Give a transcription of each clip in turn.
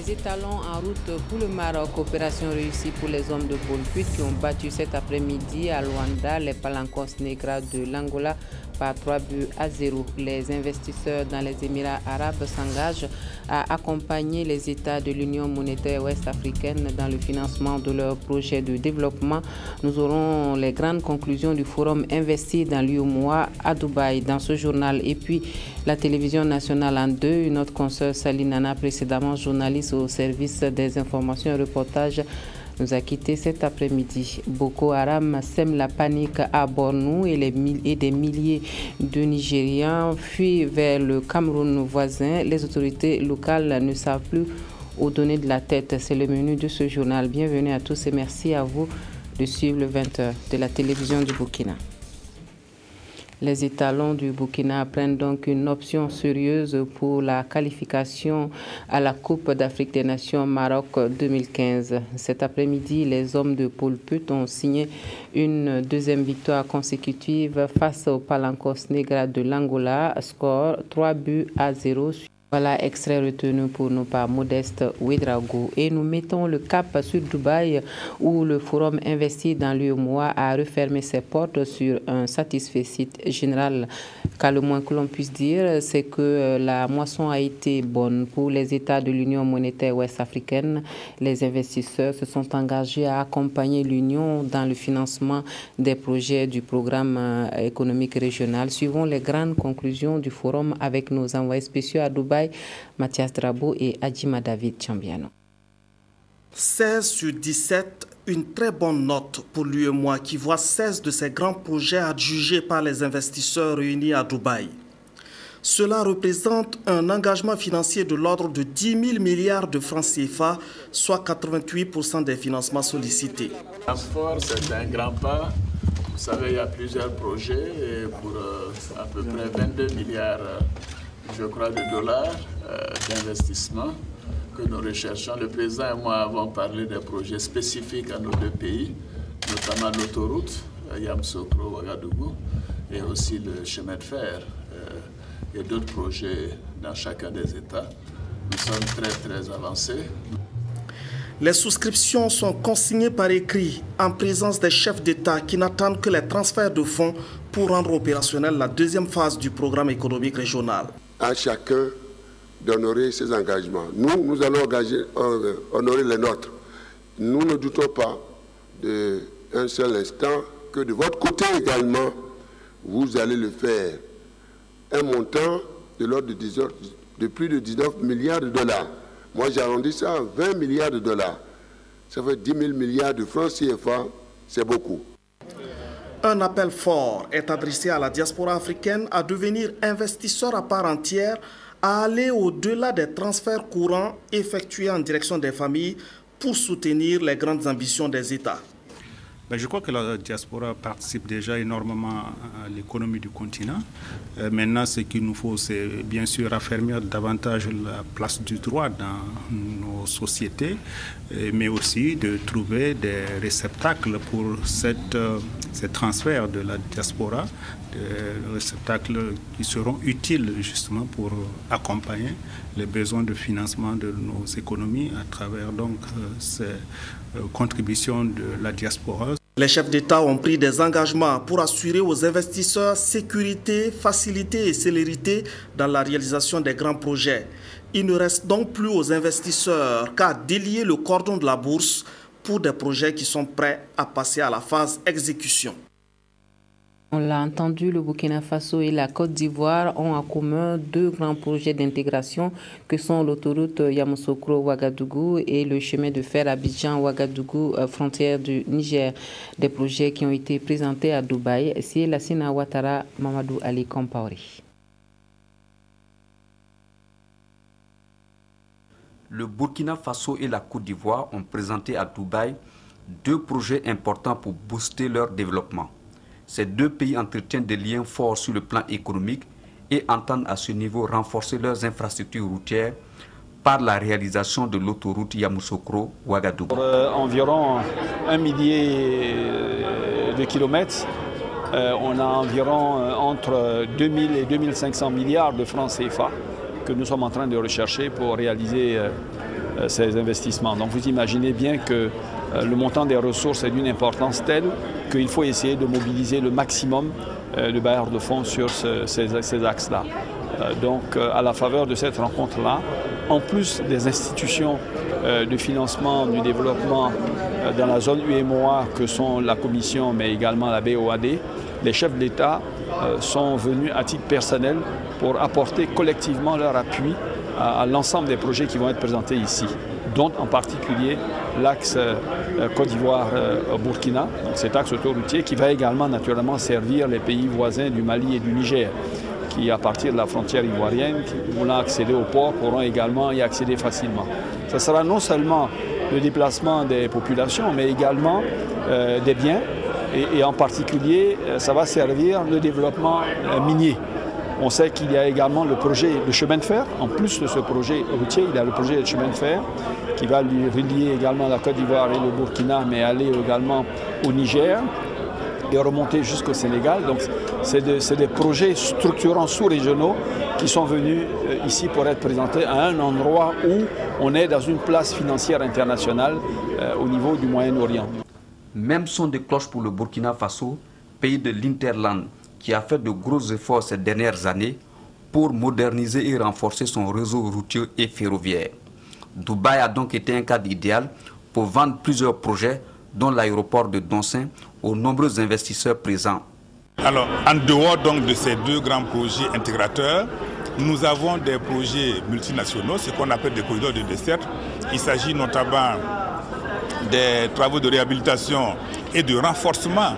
Les étalons en route pour le Maroc, opération réussie pour les hommes de Pôle-Put qui ont battu cet après-midi à Luanda les Palancos Negras de l'Angola par 3-0. Les investisseurs dans les Émirats arabes s'engagent à accompagner les États de l'Union monétaire ouest-africaine dans le financement de leurs projets de développement. Nous aurons les grandes conclusions du forum investi dans l'UEMOA à Dubaï dans ce journal. Et puis la télévision nationale en deux, une autre consoeur Saline Nana, précédemment journaliste au service des informations et reportages, nous a quittés cet après-midi. Boko Haram sème la panique à Bornou et des milliers de Nigériens fuient vers le Cameroun voisin. Les autorités locales ne savent plus où donner de la tête. C'est le menu de ce journal. Bienvenue à tous et merci à vous de suivre le 20h de la télévision du Burkina. Les étalons du Burkina prennent donc une option sérieuse pour la qualification à la Coupe d'Afrique des Nations Maroc 2015. Cet après-midi, les hommes de Pôle-Put ont signé une deuxième victoire consécutive face aux Palancos Negras de l'Angola, score 3-0. Voilà, extrait retenu pour nous par Modeste Ouedraogo. Et nous mettons le cap sur Dubaï où le forum investi dans l'UEMOA a refermé ses portes sur un satisfait général. Car le moins que l'on puisse dire, c'est que la moisson a été bonne pour les États de l'Union monétaire ouest-africaine. Les investisseurs se sont engagés à accompagner l'Union dans le financement des projets du programme économique régional. Suivons les grandes conclusions du forum avec nos envoyés spéciaux à Dubaï, Mathias Drabo et Adjima David Chambiano. 16 sur 17, une très bonne note pour l'UEMOA qui voit 16 de ses grands projets adjugés par les investisseurs réunis à Dubaï. Cela représente un engagement financier de l'ordre de 10 000 milliards de francs CFA, soit 88% des financements sollicités. Transport, c'est un grand pas. Vous savez, il y a plusieurs projets et pour à peu près 22 milliards je crois, de dollars d'investissement que nous recherchons. Le président et moi avons parlé des projets spécifiques à nos deux pays, notamment l'autoroute Yamoussoukro-Ouagadougou et aussi le chemin de fer et d'autres projets dans chacun des États. Nous sommes très avancés. Les souscriptions sont consignées par écrit en présence des chefs d'État qui n'attendent que les transferts de fonds pour rendre opérationnelle la deuxième phase du programme économique régional. À chacun d'honorer ses engagements. Nous allons honorer les nôtres. Nous ne doutons pas d'un seul instant que de votre côté également, vous allez le faire. Un montant de l'ordre de plus de 19 milliards de dollars. Moi, j'arrondis ça à 20 milliards de dollars. Ça fait 10 000 milliards de francs CFA, c'est beaucoup. Un appel fort est adressé à la diaspora africaine à devenir investisseur à part entière, à aller au-delà des transferts courants effectués en direction des familles pour soutenir les grandes ambitions des États. Je crois que la diaspora participe déjà énormément à l'économie du continent. Maintenant, ce qu'il nous faut, c'est bien sûr affermir davantage la place du droit dans nos sociétés, mais aussi de trouver des réceptacles pour ces transferts de la diaspora, des réceptacles qui seront utiles justement pour accompagner les besoins de financement de nos économies à travers donc ces contributions de la diaspora. Les chefs d'État ont pris des engagements pour assurer aux investisseurs sécurité, facilité et célérité dans la réalisation des grands projets. Il ne reste donc plus aux investisseurs qu'à délier le cordon de la bourse pour des projets qui sont prêts à passer à la phase exécution. On l'a entendu, le Burkina Faso et la Côte d'Ivoire ont en commun deux grands projets d'intégration que sont l'autoroute Yamoussoukro-Ouagadougou et le chemin de fer Abidjan-Ouagadougou, frontière du Niger. Des projets qui ont été présentés à Dubaï. C'est Lassina Ouattara, Mamadou Ali Kompaori. Le Burkina Faso et la Côte d'Ivoire ont présenté à Dubaï deux projets importants pour booster leur développement. Ces deux pays entretiennent des liens forts sur le plan économique et entendent à ce niveau renforcer leurs infrastructures routières par la réalisation de l'autoroute Yamoussoukro-Ouagadougou. Environ 1 millier de kilomètres, on a environ entre 2000 et 2500 milliards de francs CFA que nous sommes en train de rechercher pour réaliser ces investissements. Donc vous imaginez bien que le montant des ressources est d'une importance telle qu'il faut essayer de mobiliser le maximum de bailleurs de fonds sur ces axes-là. Donc à la faveur de cette rencontre-là, en plus des institutions de financement du développement dans la zone UEMOA que sont la Commission mais également la BOAD, les chefs de l'État sont venus à titre personnel pour apporter collectivement leur appui à l'ensemble des projets qui vont être présentés ici, dont en particulier l'axe Côte d'Ivoire-Burkina, cet axe autoroutier qui va également naturellement servir les pays voisins du Mali et du Niger, qui à partir de la frontière ivoirienne, voulant accéder au port, pourront également y accéder facilement. Ce sera non seulement le déplacement des populations, mais également des biens, et en particulier, ça va servir le développement minier. On sait qu'il y a également le projet de chemin de fer. En plus de ce projet routier, il y a le projet de chemin de fer qui va lui relier également la Côte d'Ivoire et le Burkina, mais aller également au Niger et remonter jusqu'au Sénégal. Donc c'est des projets structurants sous-régionaux qui sont venus ici pour être présentés à un endroit où on est dans une place financière internationale au niveau du Moyen-Orient. Même son de cloche pour le Burkina Faso, pays de l'Interland, qui a fait de gros efforts ces dernières années pour moderniser et renforcer son réseau routier et ferroviaire. Dubaï a donc été un cadre idéal pour vendre plusieurs projets, dont l'aéroport de Donsin, aux nombreux investisseurs présents. Alors, en dehors donc de ces deux grands projets intégrateurs, nous avons des projets multinationaux, ce qu'on appelle des corridors de dessert. Il s'agit notamment des travaux de réhabilitation et de renforcement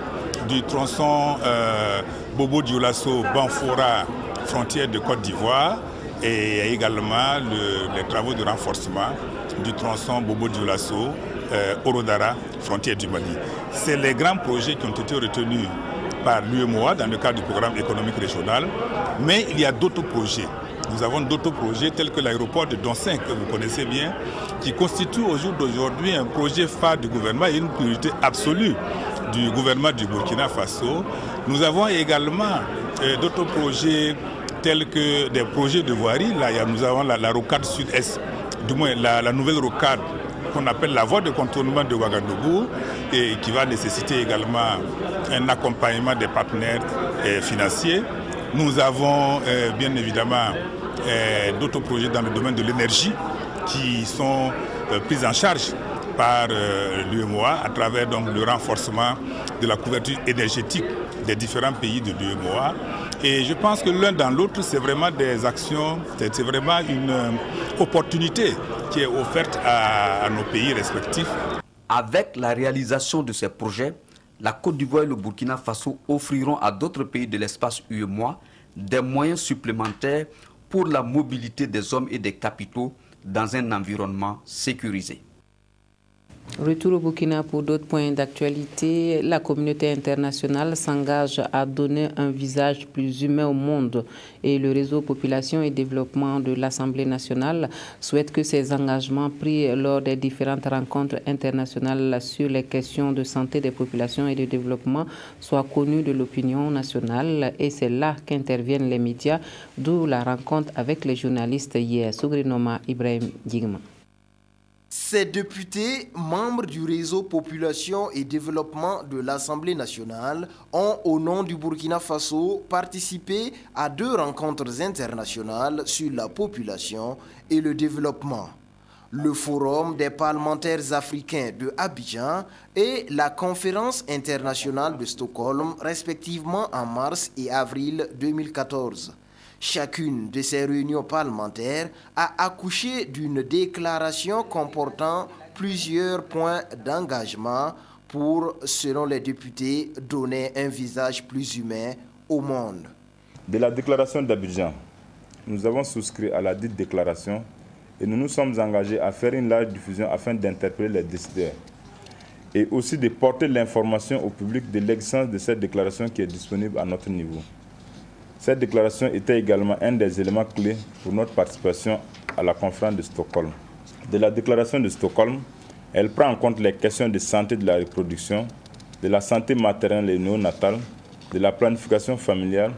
du tronçon Bobo-Dioulasso-Banfora, frontière de Côte d'Ivoire, et également les travaux de renforcement du tronçon Bobo-Dioulasso, Orodara, frontière du Mali. C'est les grands projets qui ont été retenus par l'UEMOA dans le cadre du programme économique régional, mais il y a d'autres projets. Nous avons d'autres projets tels que l'aéroport de Donsin, que vous connaissez bien, qui constitue au jour d'aujourd'hui un projet phare du gouvernement et une priorité absolue du gouvernement du Burkina Faso. Nous avons également d'autres projets tels que des projets de voirie. Là, nous avons la rocade sud-est, du moins la nouvelle rocade qu'on appelle la voie de contournement de Ouagadougou, et qui va nécessiter également un accompagnement des partenaires financiers. Nous avons bien évidemment d'autres projets dans le domaine de l'énergie qui sont pris en charge par l'UEMOA à travers donc, le renforcement de la couverture énergétique des différents pays de l'UEMOA. Et je pense que l'un dans l'autre, c'est vraiment des actions, c'est vraiment une opportunité qui est offerte à nos pays respectifs. Avec la réalisation de ces projets, la Côte d'Ivoire et le Burkina Faso offriront à d'autres pays de l'espace UEMOA des moyens supplémentaires pour la mobilité des hommes et des capitaux dans un environnement sécurisé. Retour au Burkina pour d'autres points d'actualité. La communauté internationale s'engage à donner un visage plus humain au monde et le réseau Population et Développement de l'Assemblée nationale souhaite que ces engagements pris lors des différentes rencontres internationales sur les questions de santé des populations et de développement soient connus de l'opinion nationale, et c'est là qu'interviennent les médias, d'où la rencontre avec les journalistes hier. Sougrinoma Ibrahim Digma. Ces députés, membres du réseau Population et Développement de l'Assemblée nationale, ont, au nom du Burkina Faso, participé à 2 rencontres internationales sur la population et le développement. Le Forum des parlementaires africains de Abidjan et la Conférence internationale de Stockholm, respectivement en mars et avril 2014. Chacune de ces réunions parlementaires a accouché d'une déclaration comportant plusieurs points d'engagement pour, selon les députés, donner un visage plus humain au monde. De la déclaration d'Abidjan, nous avons souscrit à la dite déclaration et nous nous sommes engagés à faire une large diffusion afin d'interpeller les décideurs et aussi de porter l'information au public de l'existence de cette déclaration qui est disponible à notre niveau. Cette déclaration était également un des éléments clés pour notre participation à la conférence de Stockholm. De la déclaration de Stockholm, elle prend en compte les questions de santé de la reproduction, de la santé maternelle et néonatale, de la planification familiale,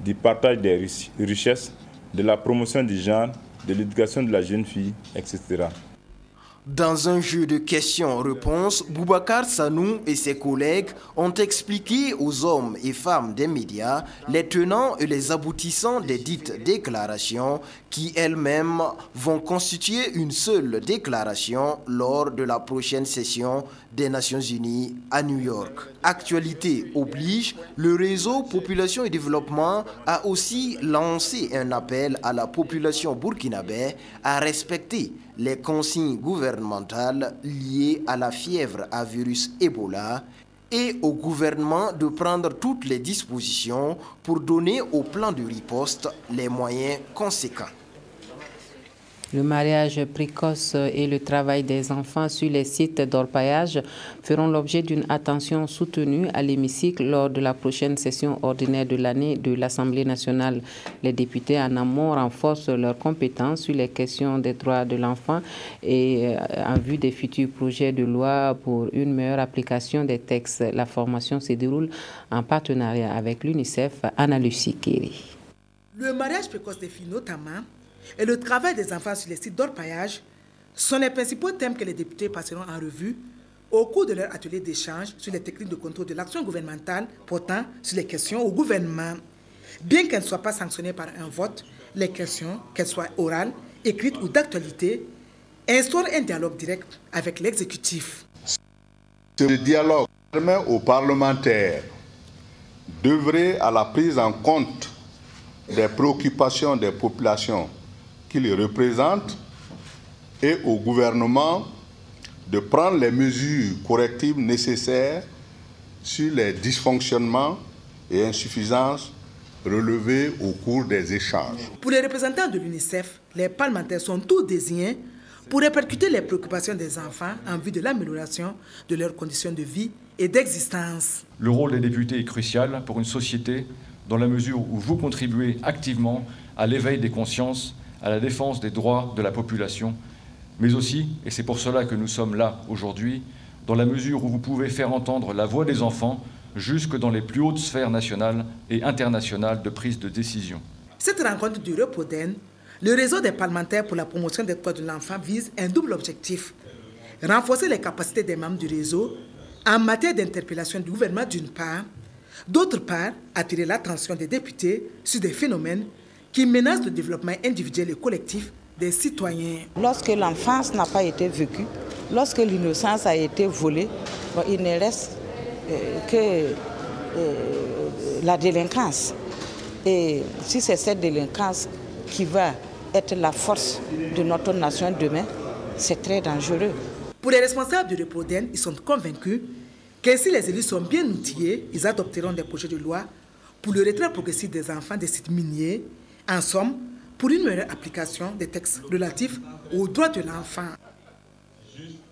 du partage des richesses, de la promotion du genre, de l'éducation de la jeune fille, etc. Dans un jeu de questions-réponses, Boubacar Sanou et ses collègues ont expliqué aux hommes et femmes des médias les tenants et les aboutissants des dites déclarations qui elles-mêmes vont constituer une seule déclaration lors de la prochaine session des Nations Unies à New York. Actualité oblige, le réseau Population et Développement a aussi lancé un appel à la population burkinabé à respecter les consignes gouvernementales liées à la fièvre à virus Ebola et au gouvernement de prendre toutes les dispositions pour donner au plan de riposte les moyens conséquents. Le mariage précoce et le travail des enfants sur les sites d'orpaillage feront l'objet d'une attention soutenue à l'hémicycle lors de la prochaine session ordinaire de l'année de l'Assemblée nationale. Les députés en amont renforcent leurs compétences sur les questions des droits de l'enfant et en vue des futurs projets de loi pour une meilleure application des textes. La formation se déroule en partenariat avec l'UNICEF. Anna-Lucie Kéry. Le mariage précoce des filles notamment et le travail des enfants sur les sites d'orpaillage sont les principaux thèmes que les députés passeront en revue au cours de leur atelier d'échange sur les techniques de contrôle de l'action gouvernementale portant sur les questions au gouvernement. Bien qu'elles ne soient pas sanctionnées par un vote, les questions, qu'elles soient orales, écrites ou d'actualité, instaurent un dialogue direct avec l'exécutif. Ce dialogue permet aux parlementaires d'œuvrer à la prise en compte des préoccupations des populations qu'ils représentent et au gouvernement de prendre les mesures correctives nécessaires sur les dysfonctionnements et insuffisances relevés au cours des échanges. Pour les représentants de l'UNICEF, les parlementaires sont tous désignés pour répercuter les préoccupations des enfants en vue de l'amélioration de leurs conditions de vie et d'existence. Le rôle des députés est crucial pour une société dans la mesure où vous contribuez activement à l'éveil des consciences, à la défense des droits de la population, mais aussi, et c'est pour cela que nous sommes là aujourd'hui, dans la mesure où vous pouvez faire entendre la voix des enfants jusque dans les plus hautes sphères nationales et internationales de prise de décision. Cette rencontre du Repoden, le réseau des parlementaires pour la promotion des droits de l'enfant vise un double objectif. Renforcer les capacités des membres du réseau en matière d'interpellation du gouvernement d'une part, d'autre part, attirer l'attention des députés sur des phénomènes qui menacent le développement individuel et collectif des citoyens. Lorsque l'enfance n'a pas été vécue, lorsque l'innocence a été volée, il ne reste que la délinquance. Et si c'est cette délinquance qui va être la force de notre nation demain, c'est très dangereux. Pour les responsables du Repoden, ils sont convaincus que si les élus sont bien outillés, ils adopteront des projets de loi pour le retrait progressif des enfants des sites miniers, en somme, pour une meilleure application des textes relatifs aux droits de l'enfant.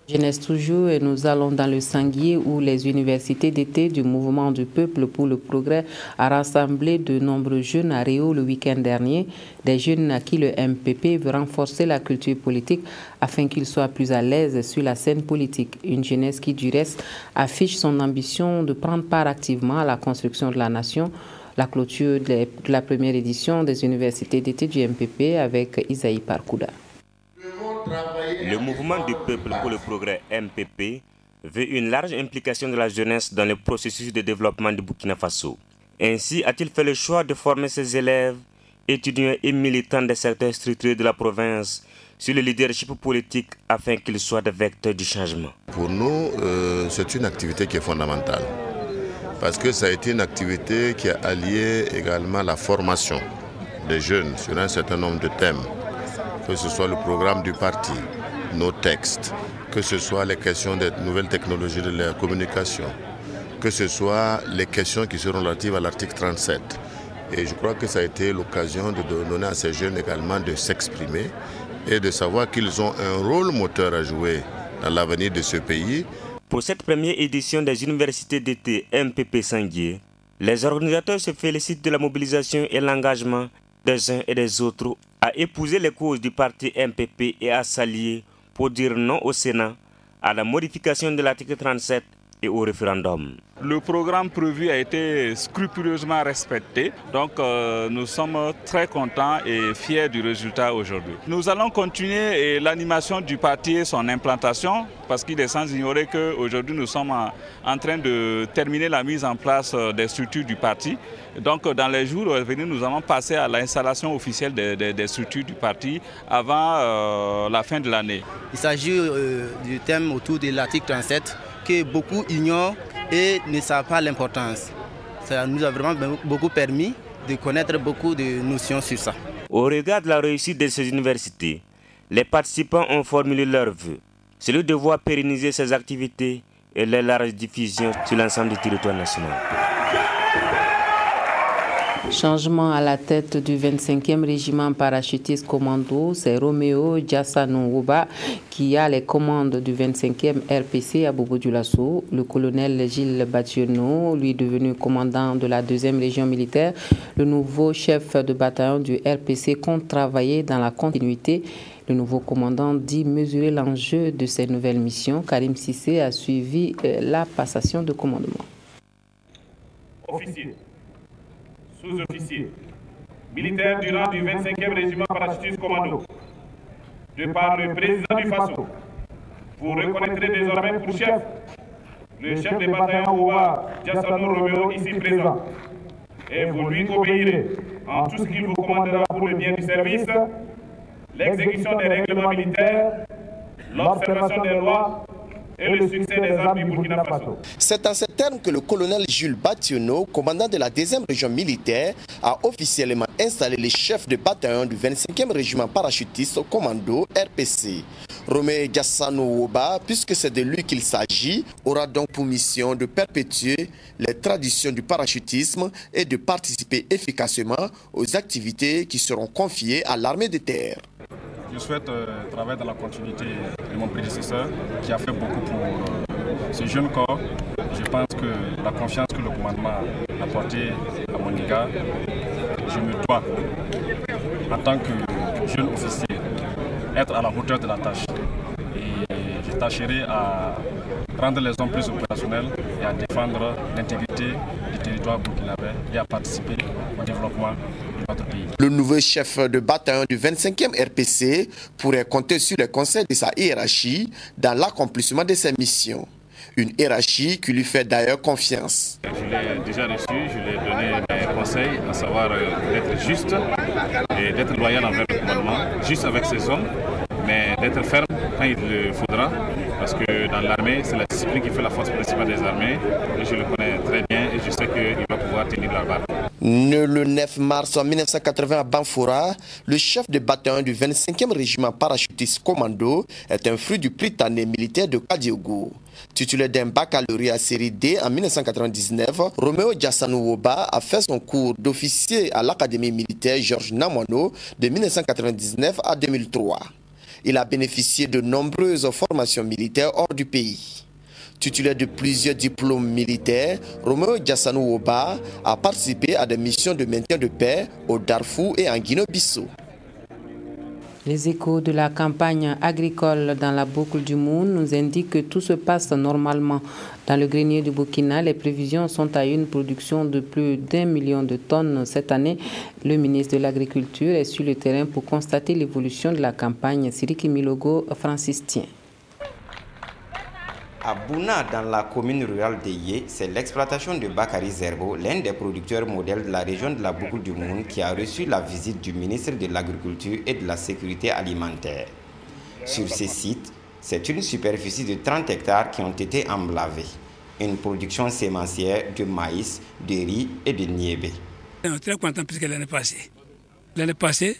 Jeunesse toujours, et nous allons dans le Sanguier où les universités d'été du mouvement du peuple pour le progrès a rassemblé de nombreux jeunes à Réau le week-end dernier. Des jeunes à qui le MPP veut renforcer la culture politique afin qu'ils soient plus à l'aise sur la scène politique. Une jeunesse qui du reste affiche son ambition de prendre part activement à la construction de la nation. La clôture de la première édition des universités d'été du MPP avec Isaïe Parkouda. Le mouvement du peuple pour le progrès MPP veut une large implication de la jeunesse dans le processus de développement du Burkina Faso. Ainsi a-t-il fait le choix de former ses élèves, étudiants et militants des secteurs structurés de la province sur le leadership politique afin qu'ils soient des vecteurs du changement. Pour nous, c'est une activité qui est fondamentale parce que ça a été une activité qui a allié également la formation des jeunes sur un certain nombre de thèmes. Que ce soit le programme du parti, nos textes, que ce soit les questions des nouvelles technologies de la communication, que ce soit les questions qui seront relatives à l'article 37. Et je crois que ça a été l'occasion de donner à ces jeunes également de s'exprimer et de savoir qu'ils ont un rôle moteur à jouer dans l'avenir de ce pays. Pour cette première édition des universités d'été MPP Sanguier, les organisateurs se félicitent de la mobilisation et l'engagement des uns et des autres à épouser les causes du parti MPP et à s'allier pour dire non au Sénat, à la modification de l'article 37 et au référendum. Le programme prévu a été scrupuleusement respecté, donc nous sommes très contents et fiers du résultat aujourd'hui. Nous allons continuer l'animation du parti et son implantation, parce qu'il est sans ignorer qu'aujourd'hui nous sommes en train de terminer la mise en place des structures du parti. Donc dans les jours à venir, nous allons passer à l'installation officielle des structures du parti avant la fin de l'année. Il s'agit du thème autour de l'article 37 que beaucoup ignorent et ne savent pas l'importance. Ça nous a vraiment beaucoup permis de connaître beaucoup de notions sur ça. Au regard de la réussite de ces universités, les participants ont formulé leurs vœux. C'est le devoir pérenniser ces activités et leur large diffusion sur l'ensemble du territoire national. Changement à la tête du 25e régiment parachutiste commando, c'est Roméo Diassanouba qui a les commandes du 25e RPC à Bobo-Dioulasso. Le colonel Gilles Bationneau, lui devenu commandant de la 2e région militaire, le nouveau chef de bataillon du RPC, compte travailler dans la continuité. Le nouveau commandant dit mesurer l'enjeu de ces nouvelles missions. Karim Sissé a suivi la passation de commandement. Officier, sous-officier, militaire du rang du 25e régiment parachutiste commando, de par le président du FASO, vous reconnaîtrez désormais pour chef le chef de bataillon Ouba Diassanou Roméo ici présent, et vous lui obéirez en tout ce qu'il vous commandera pour le bien du service, l'exécution des règlements militaires, l'observation des lois et le succès des armes du Burkina Faso. C'est en ces termes que le colonel Jules Bationneau, commandant de la 2e région militaire, a officiellement installé les chefs de bataillon du 25e régiment parachutiste commando RPC. Roméo Diassanou Ouba, puisque c'est de lui qu'il s'agit, aura donc pour mission de perpétuer les traditions du parachutisme et de participer efficacement aux activités qui seront confiées à l'armée de terre. Je souhaite travailler dans la continuité de mon prédécesseur qui a fait beaucoup pour ce jeune corps. Je pense que la confiance que le commandement a portée à mon égard, je me dois, en tant que jeune officier, être à la hauteur de la tâche. Et je tâcherai à rendre les hommes plus opérationnels et à défendre l'intégrité du territoire burkinabé et à participer au développement de notre pays. Le nouveau chef de bataillon du 25e RPC pourrait compter sur les conseils de sa hiérarchie dans l'accomplissement de ses missions. Une hiérarchie qui lui fait d'ailleurs confiance. Je l'ai déjà reçu, je lui ai donné mes conseils, à savoir d'être juste et d'être loyal envers le commandement, juste avec ses hommes, mais d'être ferme quand il le faudra, parce que dans l'armée, c'est la discipline qui fait la force principale des armées, et je le connais très bien et je sais qu'il va pouvoir tenir la barre. Né le 9 mars 1980 à Banfoura, le chef de bataillon du 25e régiment parachutiste commando est un fruit du Prytanée militaire de Kadiogo. Titulaire d'un baccalauréat série D en 1999, Roméo Diassanou Ouba a fait son cours d'officier à l'Académie militaire Georges Namoineau de 1999 à 2003. Il a bénéficié de nombreuses formations militaires hors du pays. Titulaire de plusieurs diplômes militaires, Roméo Diassanou Ouba a participé à des missions de maintien de paix au Darfour et en Guinée-Bissau. Les échos de la campagne agricole dans la boucle du Moun nous indiquent que tout se passe normalement. Dans le grenier du Burkina, les prévisions sont à une production de plus d'1 million de tonnes cette année. Le ministre de l'Agriculture est sur le terrain pour constater l'évolution de la campagne. Siriki Milogo, Francis Tien. À Bouna, dans la commune rurale de Yé, c'est l'exploitation de Bakary Zerbo, l'un des producteurs modèles de la région de la boucle du Moun, qui a reçu la visite du ministre de l'Agriculture et de la Sécurité alimentaire. Sur ces sites, c'est une superficie de 30 hectares qui ont été emblavés. Une production sémencière de maïs, de riz et de niébé. On est très content puisque l'année passée,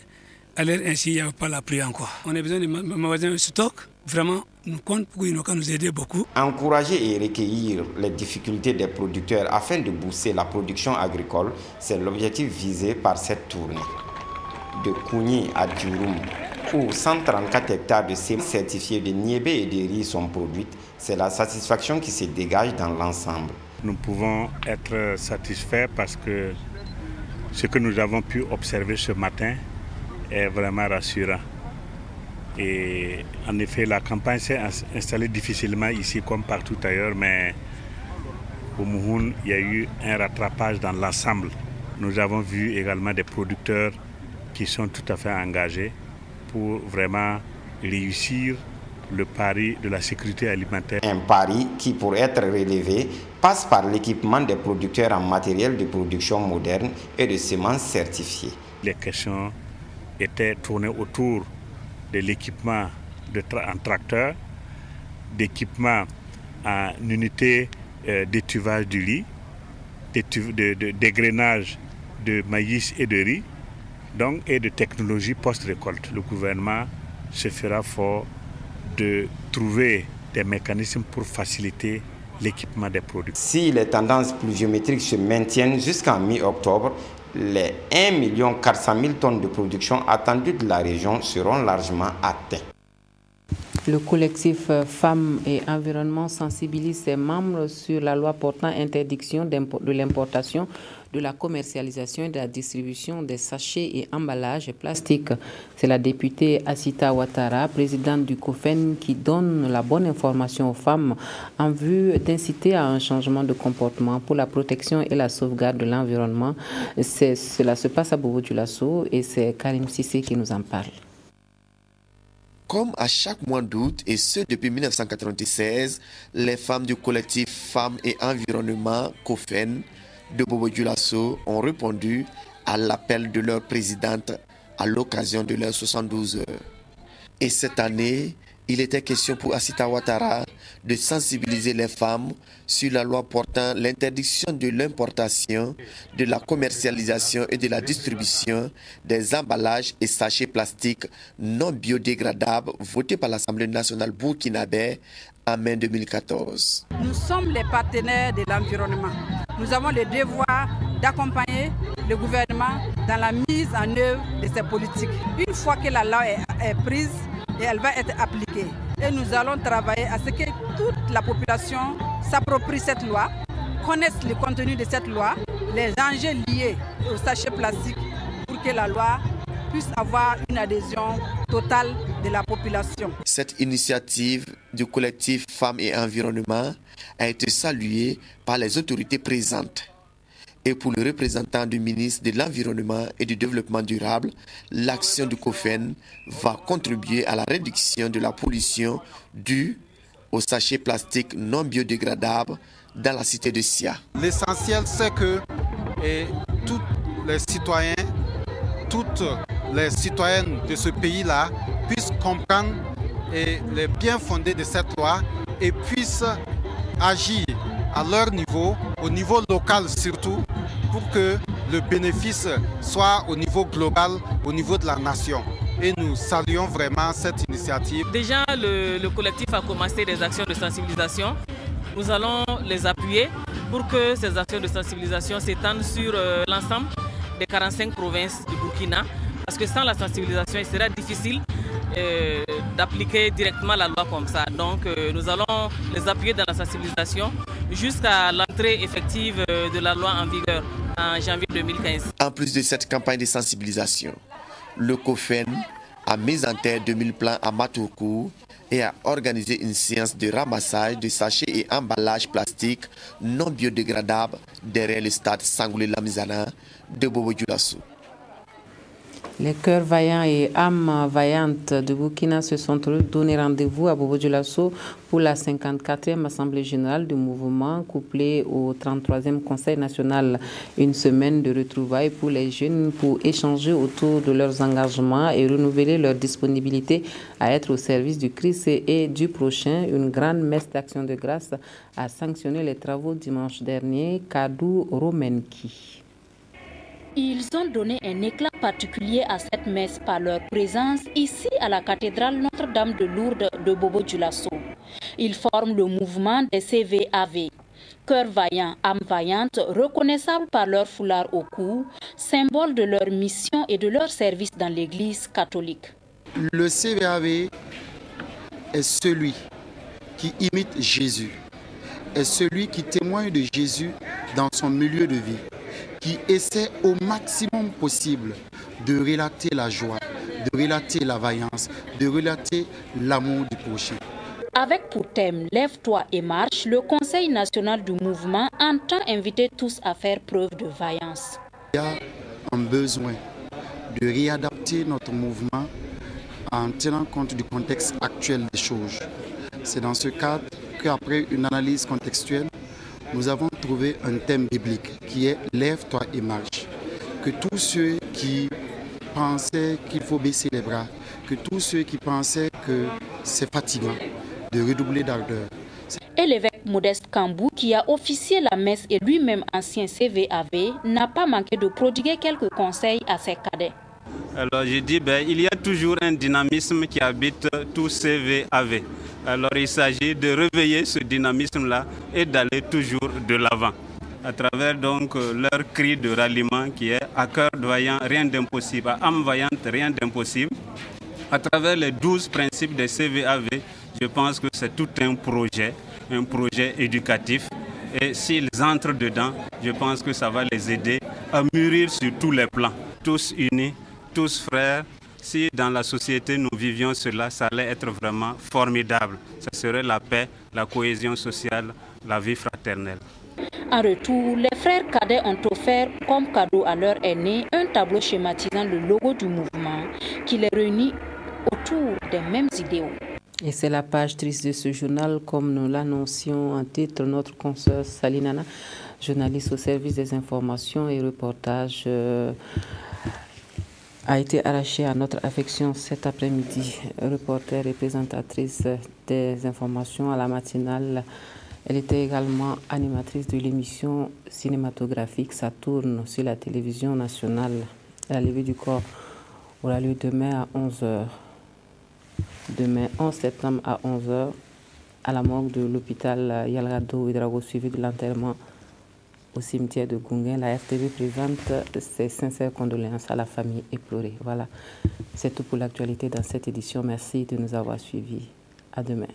à l'heure ainsi, il n'y avait pas la pluie encore. On a besoin de magasins de stock. Vraiment, nous comptons pour nous aider beaucoup. Encourager et recueillir les difficultés des producteurs afin de booster la production agricole, c'est l'objectif visé par cette tournée. De Kougny à Djouroum, où 134 hectares de semences certifiées de niébé et de riz sont produites, c'est la satisfaction qui se dégage dans l'ensemble. Nous pouvons être satisfaits parce que ce que nous avons pu observer ce matin est vraiment rassurant. Et en effet, la campagne s'est installée difficilement ici comme partout ailleurs, mais au Mouhoun, il y a eu un rattrapage dans l'ensemble. Nous avons vu également des producteurs qui sont tout à fait engagés pour vraiment réussir le pari de la sécurité alimentaire. Un pari qui, pour être relevé, passe par l'équipement des producteurs en matériel de production moderne et de semences certifiées. Les questions étaient tournées autour de l'équipement en tracteur, d'équipement en unité d'étuvage du riz, d'égrainage de maïs et de riz, donc, et de technologie post-récolte. Le gouvernement se fera fort de trouver des mécanismes pour faciliter l'équipement des produits. Si les tendances pluviométriques se maintiennent jusqu'en mi-octobre, les 1 400 000 tonnes de production attendues de la région seront largement atteintes. Le collectif Femmes et Environnement sensibilise ses membres sur la loi portant interdiction de l'importation, de la commercialisation et de la distribution des sachets et emballages plastiques. C'est la députée Assita Ouattara, présidente du COFEN, qui donne la bonne information aux femmes en vue d'inciter à un changement de comportement pour la protection et la sauvegarde de l'environnement. Cela se passe à Bobo-Dioulasso et c'est Karim Sissé qui nous en parle. Comme à chaque mois d'août, et ce depuis 1996, les femmes du collectif Femmes et Environnement COFEN de Bobo-Dioulasso ont répondu à l'appel de leur présidente à l'occasion de leurs 72 heures. Et cette année, il était question pour Assita Ouattara de sensibiliser les femmes sur la loi portant l'interdiction de l'importation, de la commercialisation et de la distribution des emballages et sachets plastiques non biodégradables votée par l'Assemblée nationale burkinabé en mai 2014. Nous sommes les partenaires de l'environnement. Nous avons le devoir d'accompagner le gouvernement dans la mise en œuvre de ces politiques. Une fois que la loi est prise, et elle va être appliquée. Et nous allons travailler à ce que toute la population s'approprie cette loi, connaisse le contenu de cette loi, les enjeux liés aux sachets plastiques pour que la loi puisse avoir une adhésion totale de la population. Cette initiative du collectif Femmes et Environnement a été saluée par les autorités présentes. Et pour le représentant du ministre de l'Environnement et du Développement durable, l'action du COFEN va contribuer à la réduction de la pollution due aux sachets plastiques non biodégradables dans la cité de Sia. L'essentiel, c'est que tous les citoyens, toutes les citoyennes de ce pays-là puissent comprendre les bien fondés de cette loi et puissent agir à leur niveau, au niveau local surtout, pour que le bénéfice soit au niveau global, au niveau de la nation. Et nous saluons vraiment cette initiative. Déjà, le collectif a commencé des actions de sensibilisation. Nous allons les appuyer pour que ces actions de sensibilisation s'étendent sur l'ensemble des 45 provinces du Burkina. Parce que sans la sensibilisation, il sera difficile d'appliquer directement la loi comme ça. Donc nous allons les appuyer dans la sensibilisation jusqu'à l'entrée effective de la loi en vigueur en janvier 2015. En plus de cette campagne de sensibilisation, le COFEN a mis en terre 2000 plants à Matourkou et a organisé une séance de ramassage de sachets et emballages plastiques non biodégradables derrière le stade Sangoulé Lamizana de Bobo-Dioulasso. Les cœurs vaillants et âmes vaillantes de Burkina se sont donné rendez-vous à Bobo-Dioulasso pour la 54e Assemblée générale du mouvement, couplée au 33e Conseil national. Une semaine de retrouvailles pour les jeunes pour échanger autour de leurs engagements et renouveler leur disponibilité à être au service du Christ et du prochain. Une grande messe d'action de grâce a sanctionné les travaux dimanche dernier. Kadou Romenki. Ils ont donné un éclat particulier à cette messe par leur présence ici à la cathédrale Notre-Dame de Lourdes de Bobo-Dioulasso. Ils forment le mouvement des CVAV, cœurs vaillants, âmes vaillantes, reconnaissables par leur foulard au cou, symbole de leur mission et de leur service dans l'Église catholique. Le CVAV est celui qui imite Jésus, est celui qui témoigne de Jésus dans son milieu de vie, qui essaie au maximum possible de relater la joie, de relater la vaillance, de relater l'amour du prochain. Avec pour thème « Lève-toi et marche », le Conseil national du mouvement entend inviter tous à faire preuve de vaillance. Il y a un besoin de réadapter notre mouvement en tenant compte du contexte actuel des choses. C'est dans ce cadre qu'après une analyse contextuelle, nous avons trouvé un thème biblique qui est « Lève-toi et marche ». Que tous ceux qui pensaient qu'il faut baisser les bras, que tous ceux qui pensaient que c'est fatigant, de redoubler d'ardeur. Et l'évêque Modeste Kambou, qui a officié la messe et lui-même ancien CVAV, n'a pas manqué de prodiguer quelques conseils à ses cadets. Alors je dis, il y a toujours un dynamisme qui habite tout CVAV. Alors il s'agit de réveiller ce dynamisme-là et d'aller toujours de l'avant. À travers donc leur cri de ralliement qui est « à cœur vaillant, rien d'impossible », à âme vaillante, rien d'impossible. À travers les 12 principes des CVAV, je pense que c'est tout un projet éducatif. Et s'ils entrent dedans, je pense que ça va les aider à mûrir sur tous les plans. Tous unis, tous frères. Si dans la société nous vivions cela, ça allait être vraiment formidable. Ça serait la paix, la cohésion sociale, la vie fraternelle. En retour, les frères cadets ont offert comme cadeau à leur aîné un tableau schématisant le logo du mouvement qui les réunit autour des mêmes idéaux. Et c'est la page triste de ce journal, comme nous l'annoncions en titre. Notre consoeur Salinana, journaliste au service des informations et reportages, a été arrachée à notre affection cet après-midi. Reporter et présentatrice des informations à la matinale. Elle était également animatrice de l'émission cinématographique Ça tourne sur la télévision nationale. La levée du corps aura lieu demain à 11h. Demain 11 septembre à 11h à la morgue de l'hôpital Yalgado Ouedraogo, suivi de l'enterrement au cimetière de Gounguin. La RTV présente ses sincères condoléances à la famille éplorée. Voilà, c'est tout pour l'actualité dans cette édition. Merci de nous avoir suivis. À demain.